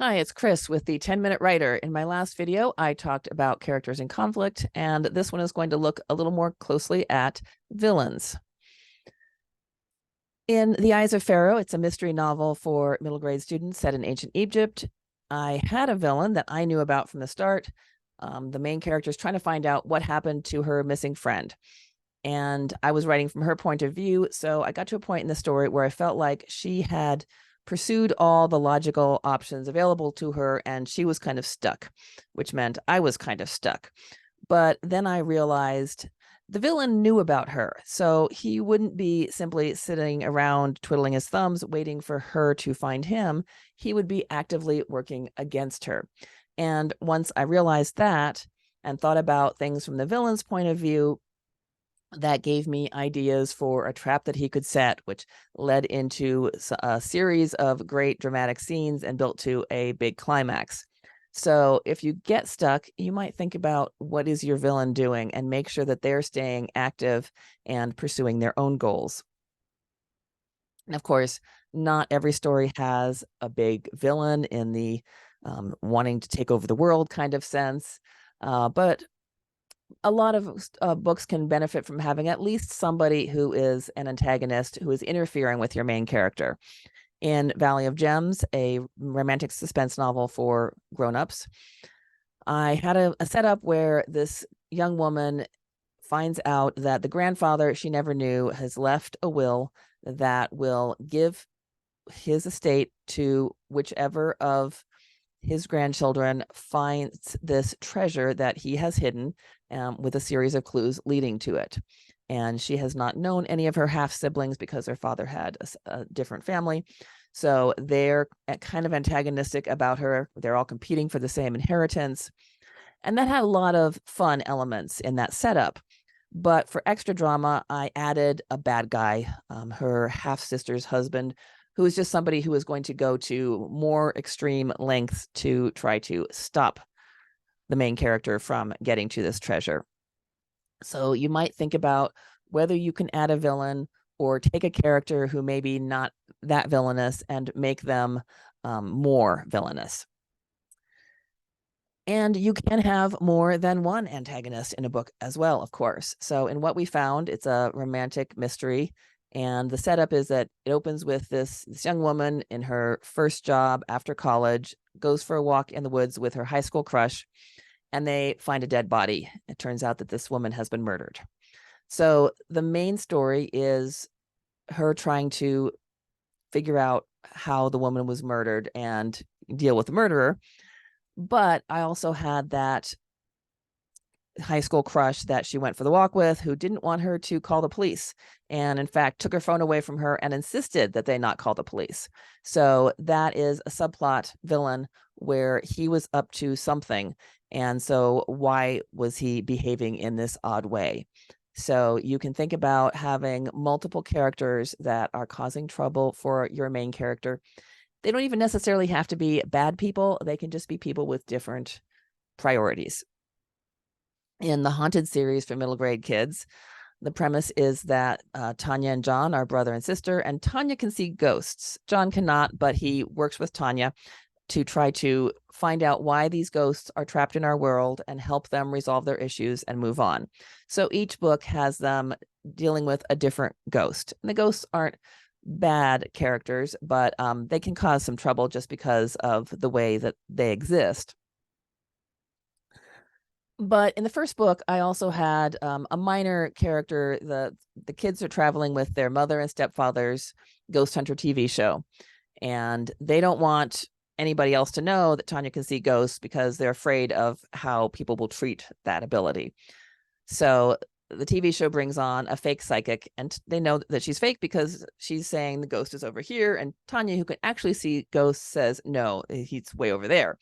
Hi, it's Chris with the 10-Minute Writer. In my last video, I talked about characters in conflict, and this one is going to look a little more closely at villains. In The Eyes of Pharaoh, it's a mystery novel for middle grade students set in ancient Egypt. I had a villain that I knew about from the start. The main character is trying to find out what happened to her missing friend. And I was writing from her point of view, so I got to a point in the story where I felt like she had pursued all the logical options available to her and she was kind of stuck, which meant I was kind of stuck. But then I realized the villain knew about her, so he wouldn't be simply sitting around twiddling his thumbs waiting for her to find him. He would be actively working against her. And once I realized that and thought about things from the villain's point of view, that gave me ideas for a trap that he could set, which led into a series of great dramatic scenes and built to a big climax. So if you get stuck, you might think about what is your villain doing and make sure that they're staying active and pursuing their own goals. And of course, not every story has a big villain in the wanting to take over the world kind of sense, but a lot of books can benefit from having at least somebody who is an antagonist who is interfering with your main character. In Valley of Gems, a romantic suspense novel for grown-ups, I had a setup where this young woman finds out that the grandfather she never knew has left a will that will give his estate to whichever of his grandchildren finds this treasure that he has hidden, with a series of clues leading to it. And she has not known any of her half siblings because her father had a different family. So they're kind of antagonistic about her. They're all competing for the same inheritance. And that had a lot of fun elements in that setup. But for extra drama, I added a bad guy, her half sister's husband, who is just somebody who is going to go to more extreme lengths to try to stop the main character from getting to this treasure. So you might think about whether you can add a villain or take a character who maybe not that villainous and make them more villainous. And you can have more than one antagonist in a book as well, of course. So in What We Found, it's a romantic mystery. And the setup is that it opens with this young woman in her first job after college, goes for a walk in the woods with her high school crush, and they find a dead body. It turns out that this woman has been murdered. So the main story is her trying to figure out how the woman was murdered and deal with the murderer. But I also had that high school crush that she went for the walk with who didn't want her to call the police, and in fact took her phone away from her and insisted that they not call the police. So that is a subplot villain where he was up to something, and so why was he behaving in this odd way? So you can think about having multiple characters that are causing trouble for your main character. They don't even necessarily have to be bad people. They can just be people with different priorities. In the Haunted series for middle grade kids, the premise is that Tanya and John are brother and sister, and Tanya can see ghosts. John cannot, but he works with Tanya to try to find out why these ghosts are trapped in our world and help them resolve their issues and move on. So each book has them dealing with a different ghost. And the ghosts aren't bad characters, but they can cause some trouble just because of the way that they exist. But in the first book, I also had a minor character. The kids are traveling with their mother and stepfather's ghost hunter TV show, and they don't want anybody else to know that Tanya can see ghosts because they're afraid of how people will treat that ability. So the TV show brings on a fake psychic, and they know that she's fake because she's saying the ghost is over here, and Tanya, who can actually see ghosts, says no, he's way over there.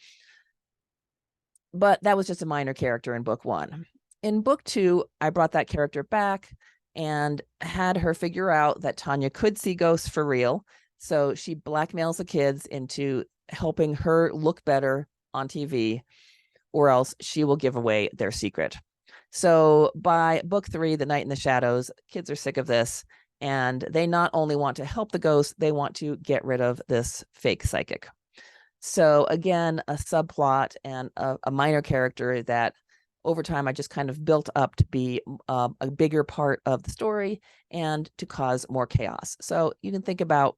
But that was just a minor character in book one. In book two, I brought that character back and had her figure out that Tanya could see ghosts for real. So she blackmails the kids into helping her look better on TV, or else she will give away their secret. So by book three, The Night in the Shadows, kids are sick of this, and they not only want to help the ghost, they want to get rid of this fake psychic. So again, a subplot and a minor character that over time I just kind of built up to be a bigger part of the story and to cause more chaos. So you can think about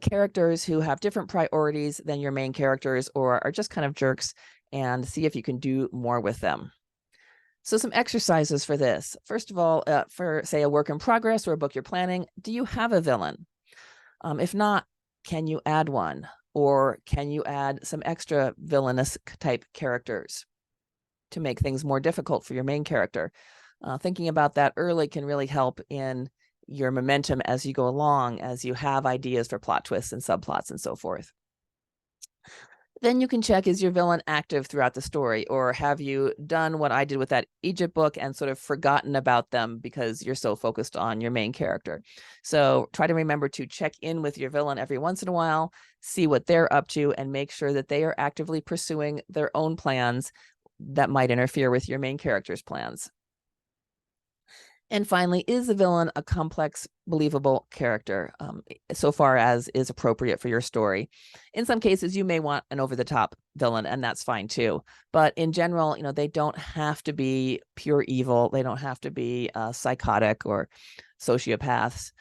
characters who have different priorities than your main characters or are just kind of jerks, and see if you can do more with them. So some exercises for this. First of all, for say a work in progress or a book you're planning, do you have a villain? If not, can you add one? Or can you add some extra villainous type characters to make things more difficult for your main character? Thinking about that early can really help in your momentum as you go along, as you have ideas for plot twists and subplots and so forth. Then you can check, is your villain active throughout the story, or have you done what I did with that Egypt book and sort of forgotten about them because you're so focused on your main character? So try to remember to check in with your villain every once in a while, see what they're up to, and make sure that they are actively pursuing their own plans that might interfere with your main character's plans. And finally, is the villain a complex, believable character, so far as is appropriate for your story? In some cases, you may want an over-the-top villain, and that's fine too. But in general, they don't have to be pure evil. They don't have to be psychotic or sociopaths.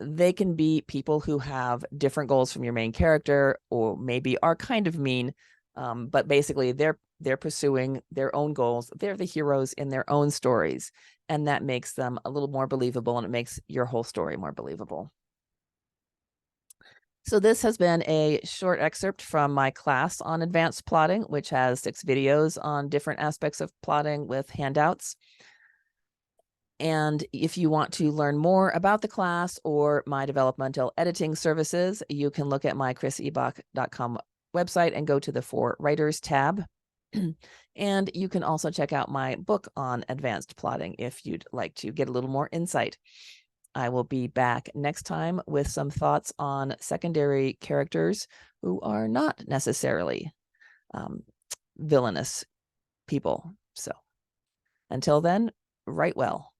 They can be people who have different goals from your main character, or maybe are kind of mean, but basically they're pursuing their own goals. They're the heroes in their own stories, and that makes them a little more believable, and it makes your whole story more believable. So this has been a short excerpt from my class on advanced plotting, which has 6 videos on different aspects of plotting with handouts. And if you want to learn more about the class or my developmental editing services, you can look at my chrisebach.com website and go to the For Writers tab. And you can also check out my book on advanced plotting if you'd like to get a little more insight. I will be back next time with some thoughts on secondary characters who are not necessarily villainous people. So until then, write well.